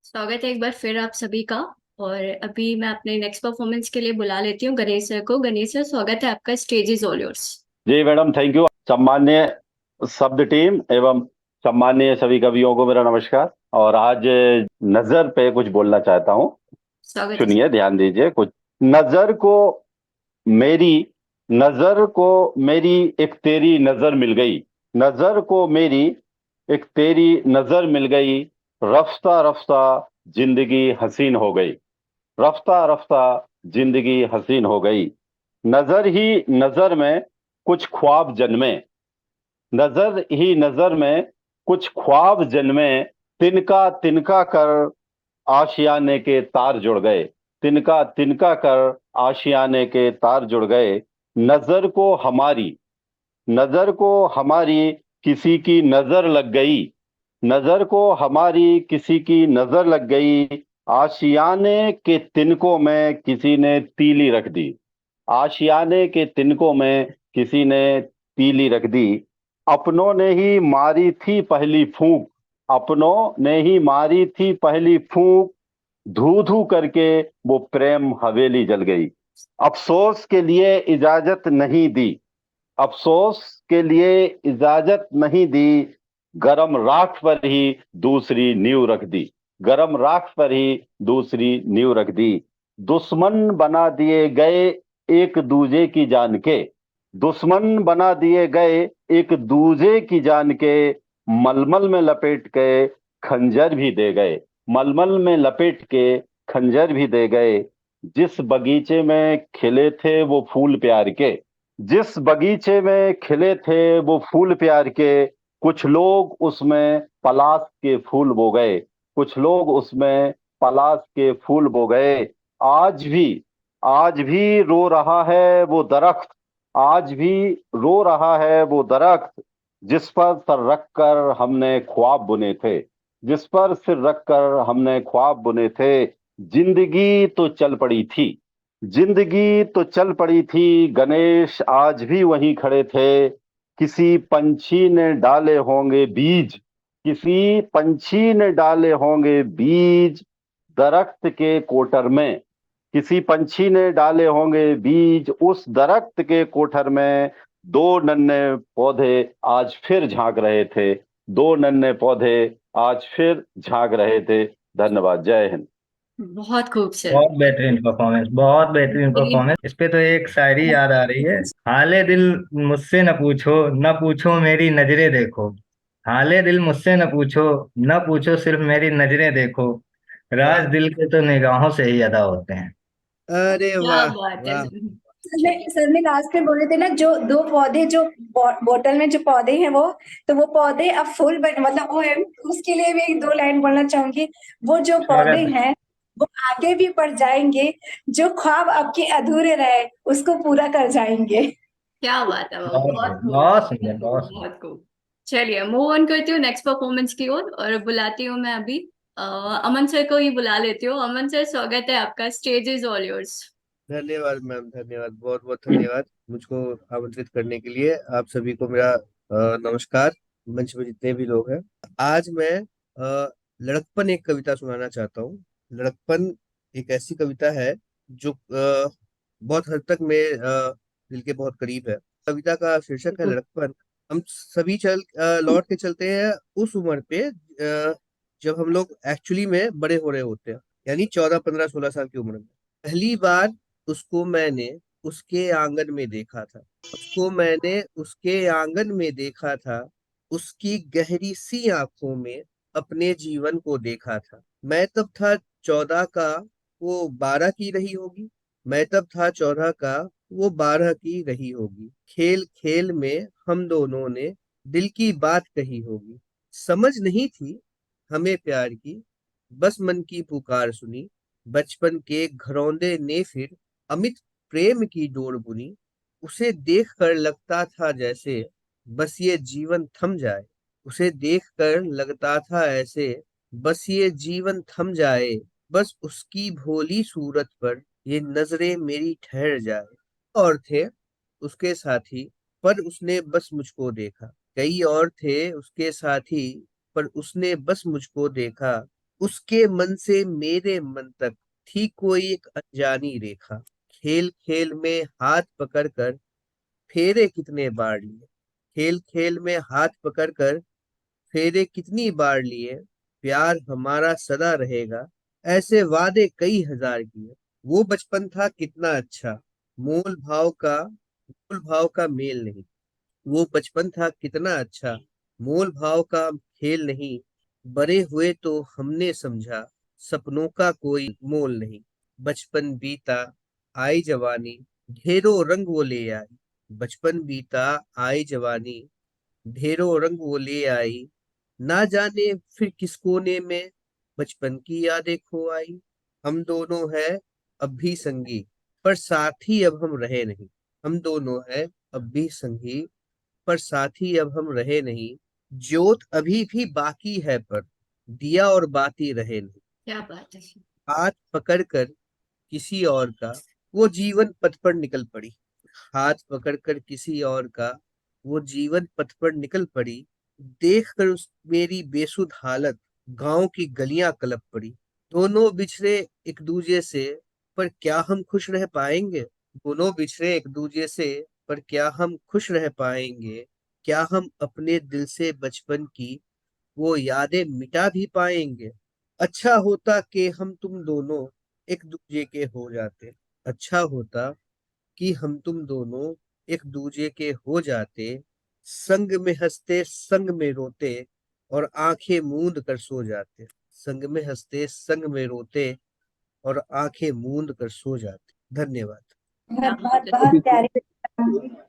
स्वागत है एक बार फिर आप सभी का। और अभी मैं अपने नेक्स्ट परफॉर्मेंस के लिए बुला लेती हूँ गणेश सर को। गणेश सर, स्वागत है आपका। Stage is all yours. जी मैडम, थैंक यू। सम्मान्य शब्द टीम एवं सम्मान्य सभी कवियों को मेरा नमस्कार। और आज नजर पे कुछ बोलना चाहता हूँ। स्वागत है सर। सुनिए, ध्यान दीजिए कुछ। नजर को मेरी नजर को मेरी एक तेरी नजर मिल गई। नजर को मेरी एक तेरी नजर मिल गई। रफ्ता रफ्ता जिंदगी हसीन हो गई। रफ्ता रफ्ता जिंदगी हसीन हो गई। नजर ही नजर में कुछ ख्वाब जन्मे। नजर ही नजर में कुछ ख्वाब जन्मे। तिनका तिनका कर आशियाने के तार जुड़ गए। तिनका तिनका कर आशियाने के तार जुड़ गए। नजर को हमारी नजर को हमारी किसी की नजर लग गई। नजर को हमारी किसी की नजर लग गई। आशियाने के तिनकों में किसी ने तीली रख दी। आशियाने के तिनकों में किसी ने तीली रख दी। अपनों ने ही मारी थी पहली फूंक। अपनों ने ही मारी थी पहली फूंक। धू धू करके वो प्रेम हवेली जल गई। अफसोस के लिए इजाजत नहीं दी। अफसोस के लिए इजाजत नहीं दी। गरम राख पर ही दूसरी नींव रख दी। गरम राख पर ही दूसरी नींव रख दी। दुश्मन बना दिए गए एक दूजे की जान के। दुश्मन बना दिए गए एक दूजे की जान के। मलमल में लपेट के खंजर भी दे गए। मलमल में लपेट के खंजर भी दे गए। जिस बगीचे में खिले थे वो फूल प्यार के। जिस बगीचे में खिले थे वो फूल प्यार के। कुछ लोग उसमें पलाश के फूल बो गए। कुछ लोग उसमें पलाश के फूल बो गए। आज भी आज भी रो रहा है वो दरख्त। आज भी रो रहा है वो दरख्त। जिस पर सर रख कर हमने ख्वाब बुने थे। जिस पर सिर रख कर हमने ख्वाब बुने थे। जिंदगी तो चल पड़ी थी। जिंदगी तो चल पड़ी थी। गणेश आज भी वहीं खड़े थे। किसी पंछी ने डाले होंगे बीज। किसी पंछी ने डाले होंगे बीज दरख्त के कोटर में। किसी पंछी ने डाले होंगे बीज उस दरख्त के कोठर में। दो नन्हे पौधे आज फिर झांक रहे थे। दो नन्हे पौधे आज फिर झांक रहे थे। धन्यवाद। जय हिंद। बहुत खूब सर। बहुत बेहतरीन परफॉर्मेंस, बहुत बेहतरीन परफॉर्मेंस। इस पे तो एक शायरी याद आ रही है। हाले दिल मुझसे न पूछो मेरी नजरें देखो। हाले दिल मुझसे न पूछो सिर्फ मेरी नजरें देखो। वाह। राज दिल के तो निगाहों से ही अदा होते हैं। अरे क्या वाह। बात है वाह। सर। सर ने लास्ट में बोले थे ना, जो दो पौधे, जो बोतल में जो पौधे हैं वो, तो वो पौधे अब फूल मतलब वो है। उसके लिए भी एक दो लाइन बोलना चाहूंगी। वो जो पौधे स्वागत। हैं वो आगे भी बढ़ जाएंगे। जो ख्वाब आपके अधूरे रहे उसको पूरा कर जाएंगे। क्या बात है, वो बहुत बहुत खूब, खूब, बहुत बहुत सुंदर, खूब, बहुत सुंदर। बहुत खूब। चलिए, मूव ऑन करती हूँ नेक्स्ट परफॉर्मेंस की ओर और बुलाती हूँ मैं अभी अमन सर को ही बुला लेती हूँ। अमन सर, स्वागत है आपका। Stage is all yours. धन्यवाद मैम, धन्यवाद, बहुत बहुत धन्यवाद मुझको आमंत्रित करने के लिए। आप सभी को मेरा नमस्कार। मंच में जितने भी लोग हैं, आज मैं लड़कपन एक कविता सुनाना चाहता हूँ। लड़कपन एक ऐसी कविता है जो बहुत हद तक मेरे दिल के बहुत करीब है। कविता का शीर्षक है लड़कपन। हम सभी लौट के चलते हैं उस उम्र पे, जब हम लोग एक्चुअली में बड़े हो रहे होते हैं, यानी 14 15 16 साल की उम्र में। पहली बार उसको मैंने उसके आंगन में देखा था। उसको मैंने उसके आंगन में देखा था। उसकी गहरी सी आंखों में अपने जीवन को देखा था। मैं तब था 14 का, वो 12 की रही होगी। मैं तब था 14 का, वो 12 की रही होगी। खेल खेल में हम दोनों ने दिल की बात कही होगी। समझ नहीं थी हमें प्यार की, बस मन की पुकार सुनी। बचपन के घरौंदे ने फिर अमित प्रेम की डोर बुनी। उसे देखकर लगता था जैसे बस ये जीवन थम जाए। उसे देखकर लगता था ऐसे बस ये जीवन थम जाए। बस उसकी भोली सूरत पर ये नजरें मेरी ठहर जाए। और थे उसके साथी, पर उसने बस मुझको देखा। कई और थे उसके साथी, पर उसने बस मुझको देखा। उसके मन से मेरे मन तक थी कोई एक अनजानी रेखा। खेल खेल में हाथ पकड़कर फेरे कितने बार लिए, खेल खेल में हाथ पकड़कर फेरे कितनी बार लिए। प्यार हमारा सदा रहेगा, ऐसे वादे कई हजार किए। वो बचपन था कितना अच्छा, मोल भाव का मेल नहीं। वो बचपन था कितना अच्छा, मोल भाव का खेल नहीं। बड़े हुए तो हमने समझा, सपनों का कोई मोल नहीं। बचपन बीता, आई जवानी, ढेरों रंग वो ले आई। बचपन बीता, आई जवानी, ढेरों रंग वो ले आई। ना जाने फिर किस कोने में बचपन की यादें खो आई। हम दोनों हैं अब भी संगी, पर साथी अब हम रहे नहीं। हम दोनों हैं अब भी संगी, पर साथी अब हम रहे नहीं। ज्योत अभी भी बाकी है, पर दिया और बाती रहे नहीं। क्या बात है। हाथ पकड़कर किसी और का वो जीवन पथ पर निकल पड़ी। हाथ पकड़कर किसी और का वो जीवन पथ पर निकल पड़ी। देख कर उस मेरी बेसुध हालत, गांव की गलियां कलप पड़ी। दोनों बिछड़े एक दूजे से, पर क्या हम खुश रह पाएंगे। दोनों बिछड़े एक दूजे से, पर क्या हम खुश रह पाएंगे। क्या हम अपने दिल से बचपन की वो यादें मिटा भी पाएंगे। अच्छा होता कि हम तुम दोनों एक दूजे के हो जाते। अच्छा होता कि हम तुम दोनों एक दूजे के हो जाते। संग में हंसते संग में रोते, और आंखें मूंद कर सो जाते। संग में हंसते संग में रोते, और आंखें मूंद कर सो जाते। धन्यवाद। क्या बहुत बात बहुत है। बहुत प्यारी।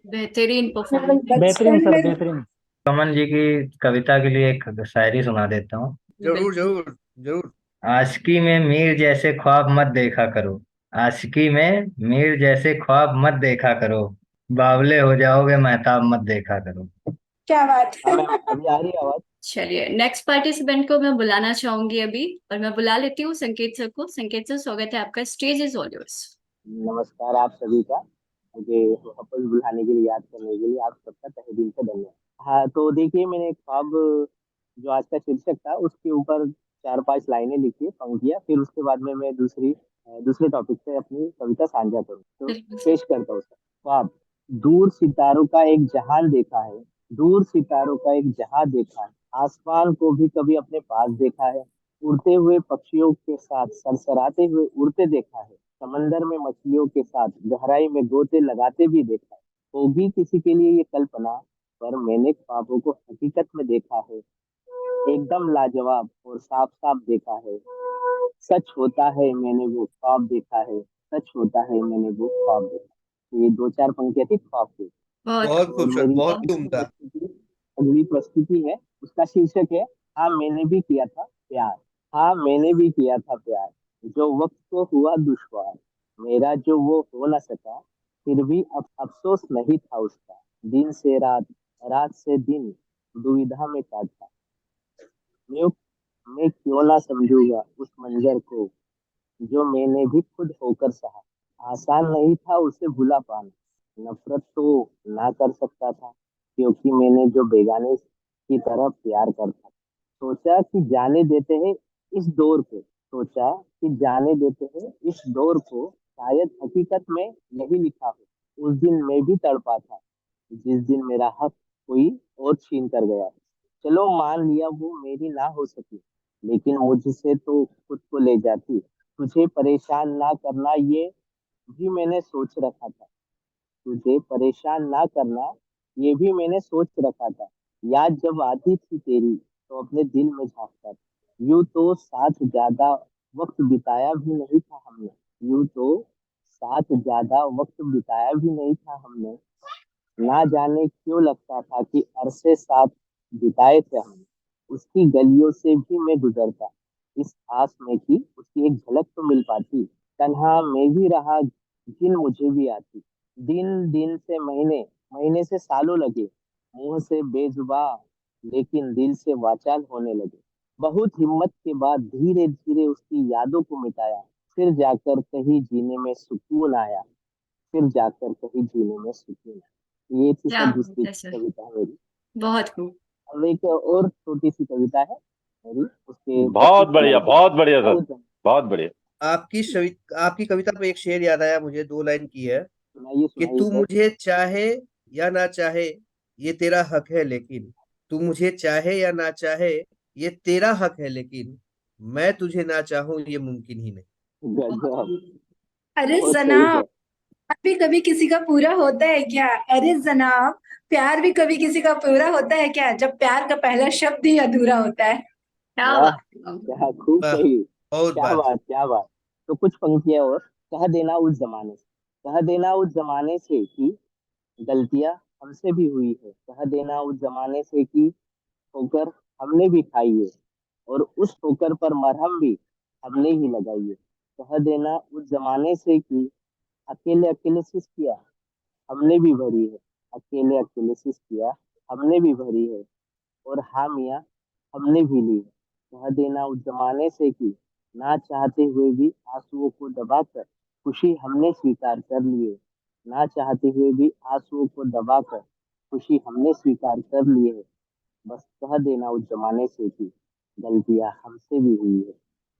बेहतरीन मतलब परफॉर्मेंस। बेहतरीन बचपन सर, में बेहतरीन। कमल जी की कविता के लिए एक शायरी सुना देता हूँ। जरूर जरूर जरूर। आशिकी में मीर जैसे ख्वाब मत देखा करो, आशिकी में मीर जैसे ख्वाब मत देखा करो, बावले हो जाओगे महताब मत देखा करो। क्या बात हाँ है। मैम, अभी आ रही है आवाज? चलिए नेक्स्ट पार्टिसिपेंट को मैं बुलाना चाहूंगी अभी, और मैं बुला लेती हूँ संकेत सर को। संकेत सर, स्वागत है आपका, स्टेज इज ऑल योर्स। नमस्कार आप सभी का। मुझे वापस बुलाने के लिए, याद करने के लिए आप सबका तहे दिल से धन्यवाद। हाँ, तो देखिए, मैंने एक ख्वाब, जो आज का शीर्षक था, उसके ऊपर 4-5 लाइनें लिखी है, पंक्तियाँ। फिर उसके बाद में मैं दूसरे टॉपिक पे अपनी कविता साझा करूँ, तो बिल्कुल सर। पेश करता हूँ सर। ख्वाब। दूर सितारों का एक जहान देखा है, दूर सितारों का एक जहां देखा है, आसमान को भी कभी अपने पास देखा है, उड़ते हुए पक्षियों के साथ सरसराते हुए उड़ते देखा है, समंदर में मछलियों के साथ गहराई में गोते लगाते भी देखा है। होगी किसी के लिए ये कल्पना, पर मैंने ख्वाबों को हकीकत में देखा है, एकदम लाजवाब और साफ साफ देखा है। सच होता है मैंने वो ख्वाब देखा है, सच होता है मैंने वो ख्वाब देखा है। तो ये 2-4 पंक्तियां थी ख्वाब की। बहुत बहुत और खूबसूरत, मेरी बहुत ही खूब। उम्दा। अगली प्रस्तुति है, उसका शीर्षक है, हाँ मैंने भी किया था प्यार। हाँ मैंने भी किया था प्यार, जो वक्त को हुआ दुश्वार, मेरा जो वो हो न सका, फिर भी अब अफसोस नहीं था उसका। दिन से रात, रात से दिन, दुविधा में काटा। मैं मैं क्यों ना समझूंगा उस मंजर को, जो मैंने भी खुद होकर सहा। आसान नहीं था उसे भुला पाना, नफरत तो ना कर सकता था, क्योंकि मैंने जो बेगाने की तरह प्यार करता। सोचा कि जाने देते हैं इस दौर को, सोचा कि जाने देते हैं इस दौर को, शायद हकीकत में यही लिखा हो। उस दिन मैं भी तड़पा था, जिस दिन मेरा हक कोई और छीन कर गया। चलो मान लिया वो मेरी ना हो सकी, लेकिन मुझसे तो खुद को ले जाती। तुझे परेशान ना करना ये भी मैंने सोच रखा था, तुझे परेशान ना करना ये भी मैंने सोच रखा था। याद जब आती थी तेरी, तो अपने दिल में झांकता था। यूं तो साथ ज्यादा वक्त बिताया भी नहीं था हमने, यूं तो साथ ज्यादा वक्त बिताया भी नहीं था हमने। ना जाने क्यों लगता था कि अरसे साथ बिताए थे हमने। उसकी गलियों से भी मैं गुजरता, इस आस में कि उसकी एक झलक तो मिल पाती। तन्हा मैं भी रहा, दिन मुझे भी आती। दिन दिन से महीने, महीने से सालों लगे, मुंह से बेजुबा लेकिन दिल से वाचाल होने लगे। बहुत हिम्मत के बाद धीरे धीरे उसकी यादों को मिटाया, फिर जाकर कहीं जीने में सुकून आया, फिर जाकर कहीं जीने में सुकून आया। ये थी क्या सर बात दूसरी है सर। कविता मेरी। बहुत खूब। अब एक और छोटी सी कविता है, मेरी उसके बहुत पति बढ़िया, कमल बहुत बढ़िया का सर, उद्यम। बहुत बढ़िया। आपकी कविता पे एक शेर याद आया मुझे, 2 लाइन की है सुनाइए कि सुनाइए तू सर। मुझे चाहे या ना चाहे ये तेरा हक है, लेकिन तू मुझे चाहे या ना चाहे ये तेरा हक है, लेकिन मैं तुझे ना चाहूं ये मुमकिन ही नहीं। गजब, अरे बहुत सही जनाब, सर। प्यार भी कभी किसी का पूरा होता है क्या? अरे जनाब, प्यार भी कभी किसी का पूरा होता है क्या, जब प्यार का पहला शब्द ही अधूरा होता है? क्या वाह, बात है। क्या खूब वाह, सही। बहुत क्या बात। बात, क्या बात। तो कुछ पंक्तियां और। कह देना उस जमाने से, कह देना उस जमाने से कि गलतियां हमसे भी हुई है, कह देना उस जमाने से कि ठोकर हमने भी खाई है, और उस ठोकर पर मरहम भी हमने ही लगाई है। कह देना उस जमाने से कि अकेले अकेले सिस्किया हमने भी भरी है, अकेले अकेले सिस्किया हमने भी भरी है, और हामिया हमने भी ली है। कह देना उस जमाने से कि ना चाहते हुए भी आंसुओं को दबाकर खुशी हमने स्वीकार कर लिए, ना चाहते हुए भी आंसुओं को दबाकर खुशी हमने स्वीकार कर लिए है। बस कह देना उस जमाने से कि गलतियां हमसे भी हुई है,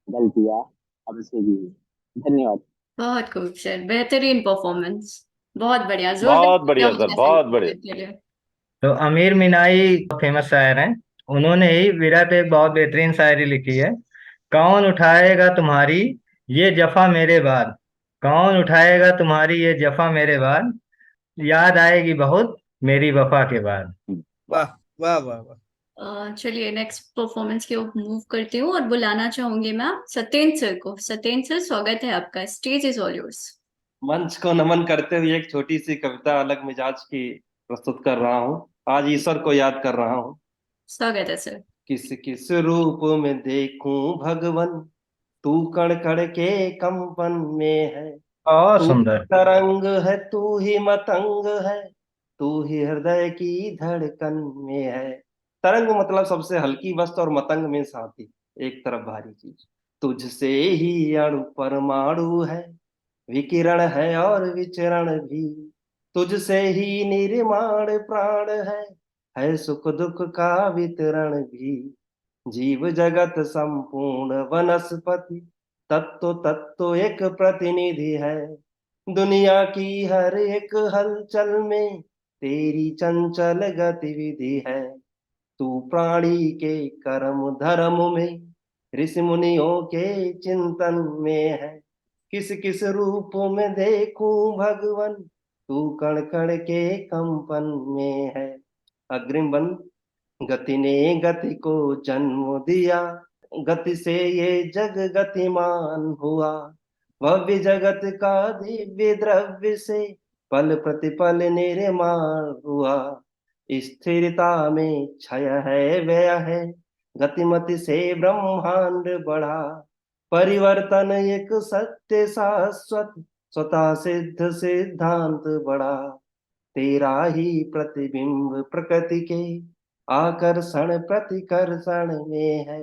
गलतियां हमसे भी हुई। धन्यवाद। बहुत खूब सर, बेहतरीन परफॉर्मेंस। बहुत बढ़िया, बहुत जोरदार बढ़िया सर, बहुत बढ़िया। के लिए। तो अमीर मिनाई फेमस शायर हैं, उन्होंने ही विरह पे एक बहुत बेहतरीन शायरी लिखी है। कौन उठाएगा तुम्हारी ये जफा मेरे बाद, कौन उठाएगा तुम्हारी ये जफा मेरे बाद, याद आएगी बहुत मेरी वफा के बाद। वाह। वाह वाह वाह वाह। चलिए नेक्स्ट परफॉर्मेंस की ओर मूव करती हूँ और बुलाना चाहूंगी मैं सत्येंद्र सर को। सत्येंद्र सर, स्वागत है आपका, स्टेज इज ऑल योर्स। मंच को नमन करते हुए एक छोटी सी कविता अलग मिजाज की प्रस्तुत कर रहा हूँ। आज ईश्वर को याद कर रहा हूँ। स्वागत है सर। किस किस रूप में देखूं भगवन, तू कण कण के कंपन में है। बहुत तू सुंदर। तरंग है, तू ही मतंग है, तू ही हृदय की धड़कन में है। तरंग मतलब सबसे हल्की वस्तु, और मतंग में साथी, एक तरफ भारी चीज। तुझसे ही अणु परमाणु है, विकिरण है और विचरण भी। तुझसे ही निर्माण प्राण है सुख दुख का वितरण भी। जीव जगत संपूर्ण वनस्पति, तत्व तत्व एक प्रतिनिधि है। दुनिया की हर एक हलचल में तेरी चंचल गतिविधि है। तू प्राणी के कर्म धर्म में, ऋषि मुनियों के चिंतन में है। किस किस रूप में देखूं भगवन, तू कण कण के कंपन में है। अग्रिम बंद। गति ने गति को जन्म दिया, गति से ये जग गतिमान हुआ। भव्य जगत का दिव्य द्रव्य से पल प्रतिपल निर्माण हुआ। स्थिरता में क्षय है व्यय है, गतिमति से ब्रह्मांड बढ़ा। परिवर्तन एक सत्य शाश्वत, स्वतः सिद्ध सिद्धांत बड़ा। तेरा ही प्रतिबिंब प्रकृति के आकर्षण प्रतिकर्षण में है।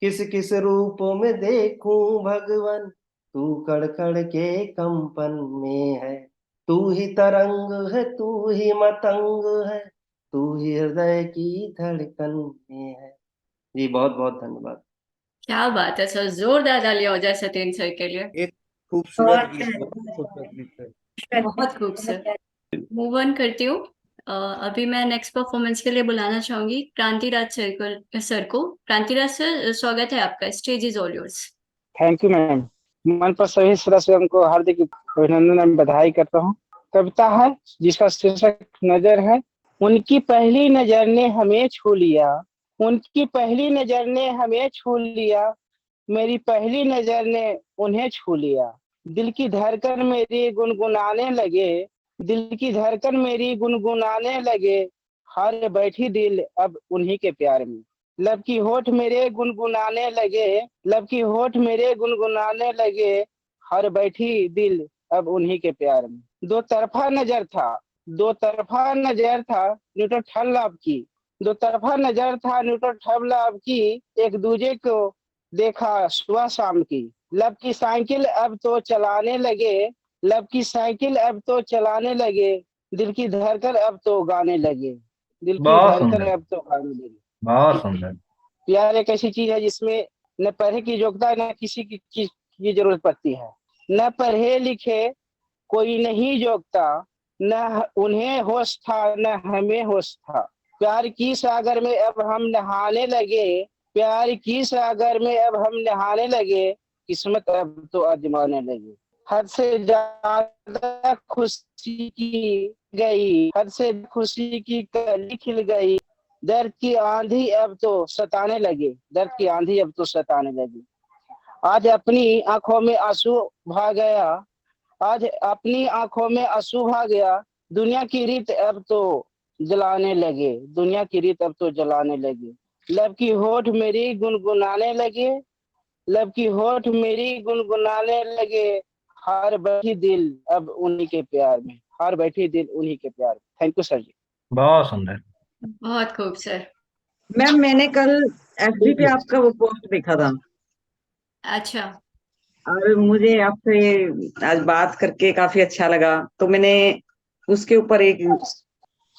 किस किस रूप में देखूं भगवन, तू कण कण के कंपन में है। तू ही तरंग है, तू ही मतंग है, तू ही हृदय की धड़कन में है। जी बहुत बहुत धन्यवाद। क्या बात है सर, जोरदार तालियां हो जाए सत्येंद्र सर के लिए। एक खूबसूरत गीत, बहुत खूबसूरत गीत है। बहुत खूब सर। मूव ऑन करती हूँ। अभी मैं नेक्स्ट परफॉर्मेंस के लिए बुलाना चाहूंगी क्रांतिराज सर को। क्रांतिराज सर, स्वागत है आपका, stage is all yours. Thank you ma'am. मन पर सभी सदस्यों को हार्दिक अभिनंदन एवं बधाई करता हूँ। कविता है जिसका शीर्षक नजर है। उनकी पहली नजर ने हमें छू लिया, उनकी पहली नजर ने हमें छू लिया, मेरी पहली नजर ने उन्हें छू लिया। दिल की धड़कन मेरी गुनगुनाने लगे, दिल की धड़कन मेरी गुनगुनाने लगे, हार बैठी दिल अब उन्हीं के प्यार में। लब की होठ मेरे गुनगुनाने लगे, लब की होठ मेरे गुनगुनाने लगे, हर बैठी दिल अब उन्हीं के प्यार में। दो तरफा नजर था, दो तरफा नजर था, न्यूटन ठल्लाब की, दो तरफा नजर था न्यूटन ठल्लाब की, एक दूजे को देखा सुबह शाम की। लब की साइकिल अब तो चलाने लगे, लब की साइकिल अब तो चलाने लगे, दिल की धड़कन अब तो गाने लगे, दिल की बहुत धड़कन सुंदर, अब तो गाने लगे। बहुत सुंदर। प्यार एक ऐसी चीज है जिसमें न पढ़े की योग्यता न किसी की जरूरत पड़ती है। न पढ़े लिखे कोई नहीं योग्यता, न उन्हें होश था न हमें होश था। प्यार की सागर में अब हम नहाने लगे, प्यार की सागर में अब हम नहाने लगे, किस्मत अब तो आजमाने लगे। हद से ज्यादा खुशी की गई, हद से खुशी की कली खिल गई, दर्द की आंधी अब तो सताने लगे, दर्द की आंधी अब तो सताने लगी। आज अपनी आंखों में आंसू भा गया, आज अपनी आंखों में आंसू भा गया, दुनिया की रीत अब तो जलाने लगे, दुनिया की रीत अब तो जलाने लगे। लब की होठ मेरी गुनगुनाने लगे, लब की होठ मेरी गुनगुनाने लगे, हार बैठी दिल अब उन्हीं के प्यार में, हार बैठी दिल उन्हीं के प्यार में। थैंक यू सर जी। बहुत सुंदर। बहुत खूब सर। मैम मैंने कल एफबी पे आपका वो पोस्ट देखा था अच्छा। और मुझे आपसे आज बात करके काफी अच्छा लगा, तो मैंने उसके ऊपर एक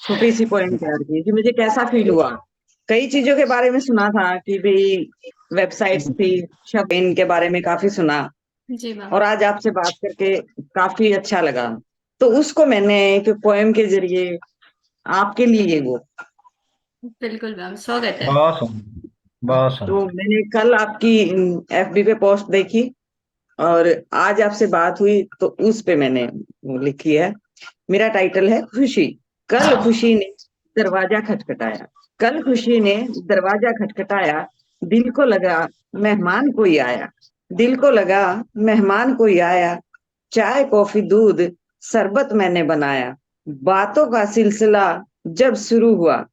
छोटी सी पॉइंट तैयार की कि मुझे कैसा फील हुआ। कई चीजों के बारे में सुना था कि भाई वेबसाइट्स थी, शब्द इनके बारे में काफी सुना, जी मैम। और आज आपसे बात करके काफी अच्छा लगा, तो उसको मैंने एक पोएम के जरिए आपके लिए वो बिल्कुल मैम, स्वागत है। बहुत सुंदर, बहुत तो सुंदर। मैंने कल आपकी एफबी पे पोस्ट देखी और आज आपसे बात हुई तो उस पे मैंने वो लिखी है। मेरा टाइटल है खुशी। कल खुशी ने दरवाजा खटखटाया, कल खुशी ने दरवाजा खटखटाया, दिल को लगा मेहमान कोई आया, दिल को लगा मेहमान कोई आया, चाय कॉफी दूध शरबत मैंने बनाया, बातों का सिलसिला जब शुरू हुआ,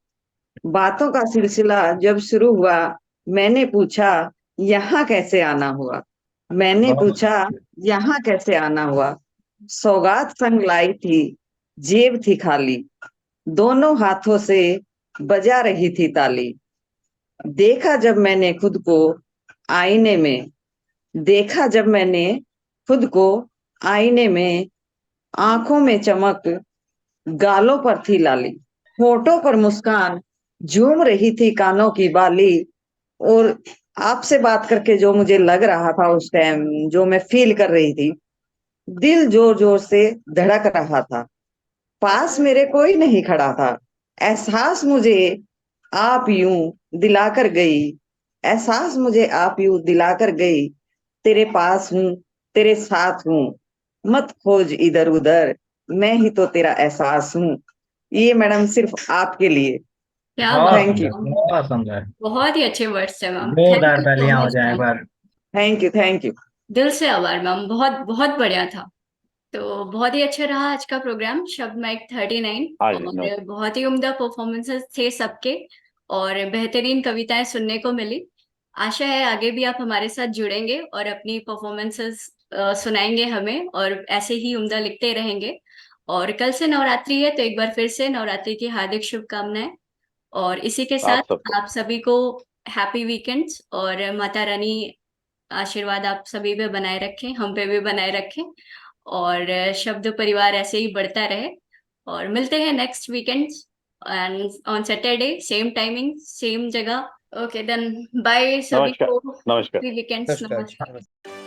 बातों का सिलसिला जब शुरू हुआ, मैंने पूछा यहाँ कैसे आना हुआ, मैंने बहुत पूछा यहाँ कैसे आना हुआ, सौगात संग लाई थी, जेब थी खाली, दोनों हाथों से बजा रही थी ताली, देखा जब मैंने खुद को आईने में, देखा जब मैंने खुद को आईने में, आंखों में चमक गालों पर थी लाली, होठों पर मुस्कान झूम रही थी कानों की बाली, और आपसे बात करके जो मुझे लग रहा था उस टाइम, जो मैं फील कर रही थी, दिल जोर जोर से धड़क रहा था, पास मेरे कोई नहीं खड़ा था, एहसास मुझे आप यूं दिलाकर गई, एहसास मुझे आप यूं दिलाकर गई, तेरे पास हूं तेरे साथ हूं, मत खोज इधर उधर, मैं ही तो तेरा एहसास हूं। ये मैडम सिर्फ आपके लिए। क्या बहुत बात थैंक है यू, सुंदर, मैम। बहुत सुंदर। बहुत ही अच्छे वर्ड्स है मैम, थैंक जोरदार यू सो तालियां हो मच जाएं एक ma'am. Bar. Thank you, thank you. दिल से आभार मैम, बहुत बहुत बढ़िया था। तो बहुत ही अच्छा रहा आज का प्रोग्राम शब्द माइक 39, हाँ जी, और बहुत ही उम्दा परफॉर्मेंसेस थे सबके, और बेहतरीन कविताएं सुनने को मिली। आशा है आगे भी आप हमारे साथ जुड़ेंगे और अपनी परफॉर्मेंसेस सुनाएंगे हमें, और ऐसे ही उम्दा लिखते रहेंगे। और कल से नवरात्रि है, तो एक बार फिर से नवरात्रि की हार्दिक शुभकामनाएं। और इसी के आप साथ सबको आप सभी को हैप्पी वीकेंड्स, और माता रानी आशीर्वाद आप सभी पे बनाए रखें, हम पे भी बनाए रखें, और शब्द परिवार ऐसे ही बढ़ता रहे। और मिलते हैं next weekend and on Saturday, same timing same जगह। ओके देन, बाय सभी नमस्कार, को, नमस्कार। हैप्पी वीकेंड्स, नमस्कार। नमस्कार।